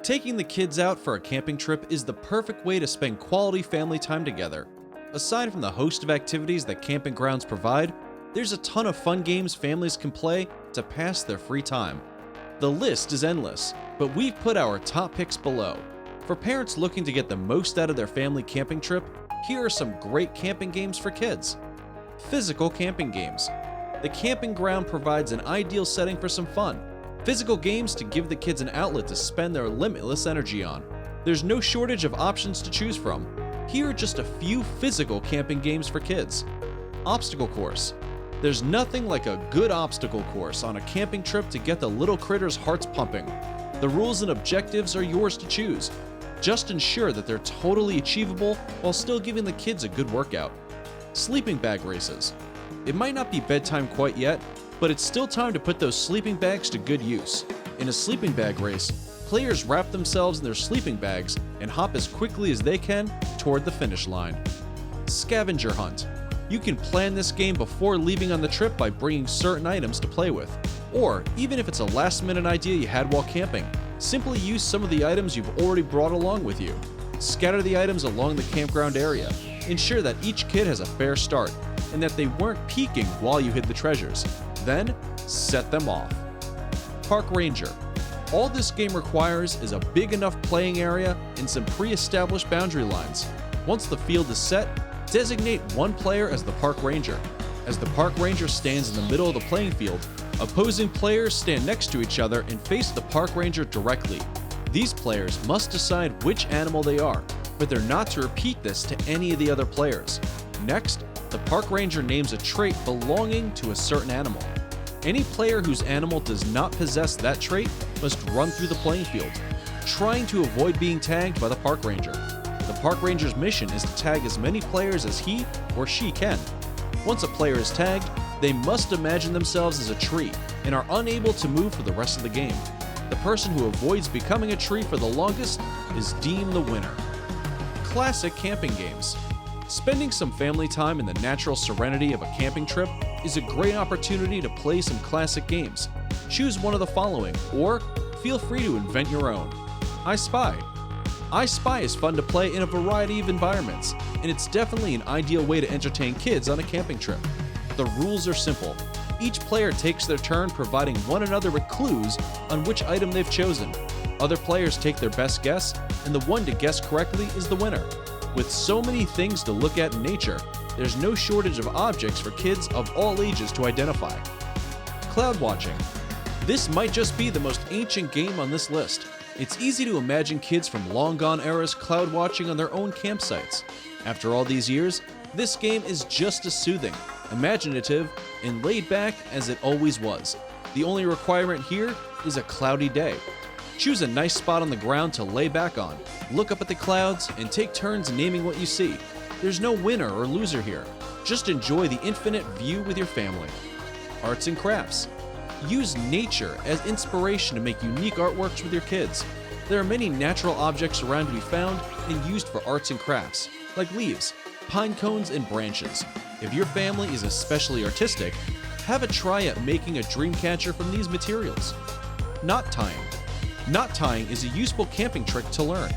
Taking the kids out for a camping trip is the perfect way to spend quality family time together. Aside from the host of activities that camping grounds provide, there's a ton of fun games families can play to pass their free time. The list is endless, but we've put our top picks below. For parents looking to get the most out of their family camping trip, here are some great camping games for kids. Physical camping games. The camping ground provides an ideal setting for some fun. Physical games to give the kids an outlet to spend their limitless energy on. There's no shortage of options to choose from. Here are just a few physical camping games for kids. Obstacle course. There's nothing like a good obstacle course on a camping trip to get the little critters' hearts pumping. The rules and objectives are yours to choose. Just ensure that they're totally achievable while still giving the kids a good workout. Sleeping bag races. It might not be bedtime quite yet, but it's still time to put those sleeping bags to good use. In a sleeping bag race, players wrap themselves in their sleeping bags and hop as quickly as they can toward the finish line. Scavenger hunt. You can plan this game before leaving on the trip by bringing certain items to play with. Or, even if it's a last-minute idea you had while camping, simply use some of the items you've already brought along with you. Scatter the items along the campground area. Ensure that each kid has a fair start, and that they weren't peeking while you hid the treasures. Then, set them off. Park Ranger. All this game requires is a big enough playing area and some pre-established boundary lines. Once the field is set, designate one player as the Park Ranger. As the Park Ranger stands in the middle of the playing field, opposing players stand next to each other and face the Park Ranger directly. These players must decide which animal they are, but they're not to repeat this to any of the other players. Next, the Park Ranger names a trait belonging to a certain animal. Any player whose animal does not possess that trait must run through the playing field, trying to avoid being tagged by the Park Ranger. The Park Ranger's mission is to tag as many players as he or she can. Once a player is tagged, they must imagine themselves as a tree and are unable to move for the rest of the game. The person who avoids becoming a tree for the longest is deemed the winner. Classic camping games. Spending some family time in the natural serenity of a camping trip is a great opportunity to play some classic games. Choose one of the following, or feel free to invent your own. I Spy. I Spy is fun to play in a variety of environments, and it's definitely an ideal way to entertain kids on a camping trip. The rules are simple. Each player takes their turn providing one another with clues on which item they've chosen. Other players take their best guess, and the one to guess correctly is the winner. With so many things to look at in nature, there's no shortage of objects for kids of all ages to identify. Cloud watching. This might just be the most ancient game on this list. It's easy to imagine kids from long gone eras cloud watching on their own campsites. After all these years, this game is just as soothing, imaginative, and laid back as it always was. The only requirement here is a cloudy day. Choose a nice spot on the ground to lay back on, look up at the clouds, and take turns naming what you see. There's no winner or loser here. Just enjoy the infinite view with your family. Arts and crafts. Use nature as inspiration to make unique artworks with your kids. There are many natural objects around to be found and used for arts and crafts, like leaves, pine cones, and branches. If your family is especially artistic, have a try at making a dream catcher from these materials. Knot tying. Knot tying is a useful camping trick to learn,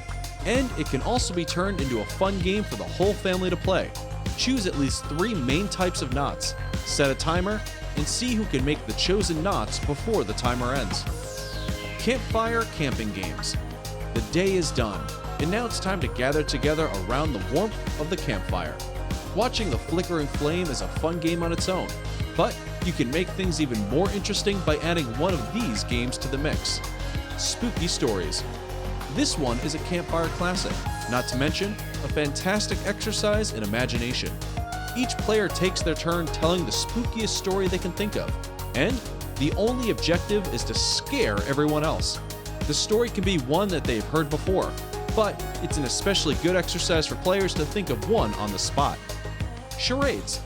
and it can also be turned into a fun game for the whole family to play. Choose at least 3 main types of knots, set a timer, and see who can make the chosen knots before the timer ends. Campfire camping games. The day is done, and now it's time to gather together around the warmth of the campfire. Watching the flickering flame is a fun game on its own, but you can make things even more interesting by adding one of these games to the mix. Spooky Stories. This one is a campfire classic, not to mention a fantastic exercise in imagination. Each player takes their turn telling the spookiest story they can think of, and the only objective is to scare everyone else. The story can be one that they've heard before, but it's an especially good exercise for players to think of one on the spot. Charades.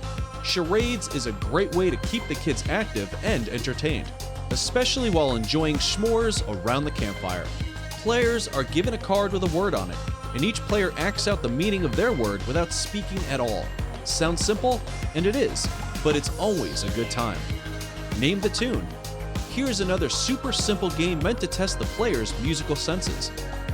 Charades is a great way to keep the kids active and entertained, especially while enjoying s'mores around the campfire. Players are given a card with a word on it, and each player acts out the meaning of their word without speaking at all. Sounds simple? And it is, but it's always a good time. Name the tune. Here's another super simple game meant to test the players' musical senses.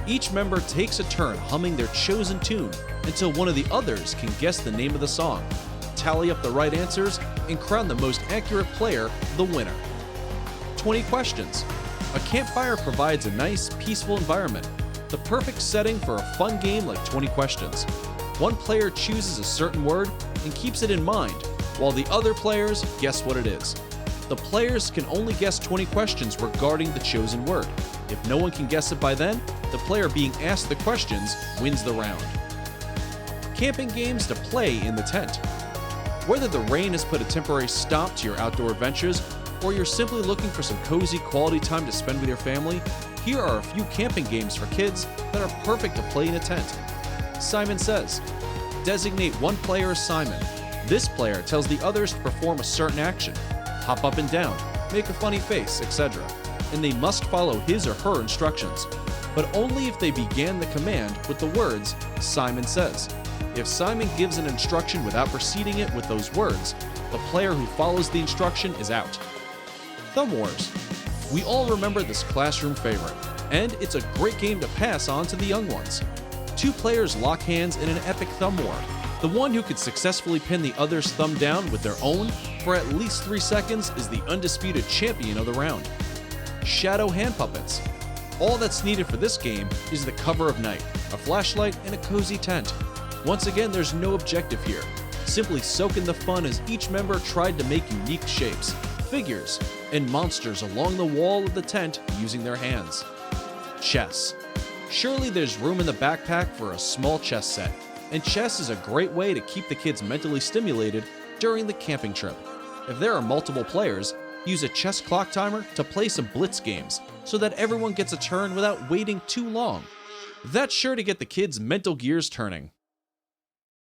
Each member takes a turn humming their chosen tune until one of the others can guess the name of the song, tally up the right answers, and crown the most accurate player the winner. 20 questions. A campfire provides a nice, peaceful environment, the perfect setting for a fun game like 20 questions. One player chooses a certain word and keeps it in mind, while the other players guess what it is. The players can only guess 20 questions regarding the chosen word. If no one can guess it by then, the player being asked the questions wins the round. Camping games to play in the tent. Whether the rain has put a temporary stop to your outdoor adventures, or you're simply looking for some cozy quality time to spend with your family, here are a few camping games for kids that are perfect to play in a tent. Simon Says. Designate one player as Simon. This player tells the others to perform a certain action, hop up and down, make a funny face, etc., and they must follow his or her instructions, but only if they began the command with the words, Simon Says. If Simon gives an instruction without preceding it with those words, the player who follows the instruction is out. Thumb Wars. We all remember this classroom favorite, and it's a great game to pass on to the young ones. Two players lock hands in an epic thumb war. The one who could successfully pin the other's thumb down with their own for at least 3 seconds is the undisputed champion of the round. Shadow Hand Puppets. All that's needed for this game is the cover of night, a flashlight, and a cozy tent. Once again, there's no objective here. Simply soak in the fun as each member tried to make unique shapes, figures, and monsters along the wall of the tent using their hands. Chess. Surely there's room in the backpack for a small chess set, and chess is a great way to keep the kids mentally stimulated during the camping trip. If there are multiple players, use a chess clock timer to play some blitz games so that everyone gets a turn without waiting too long. That's sure to get the kids' mental gears turning.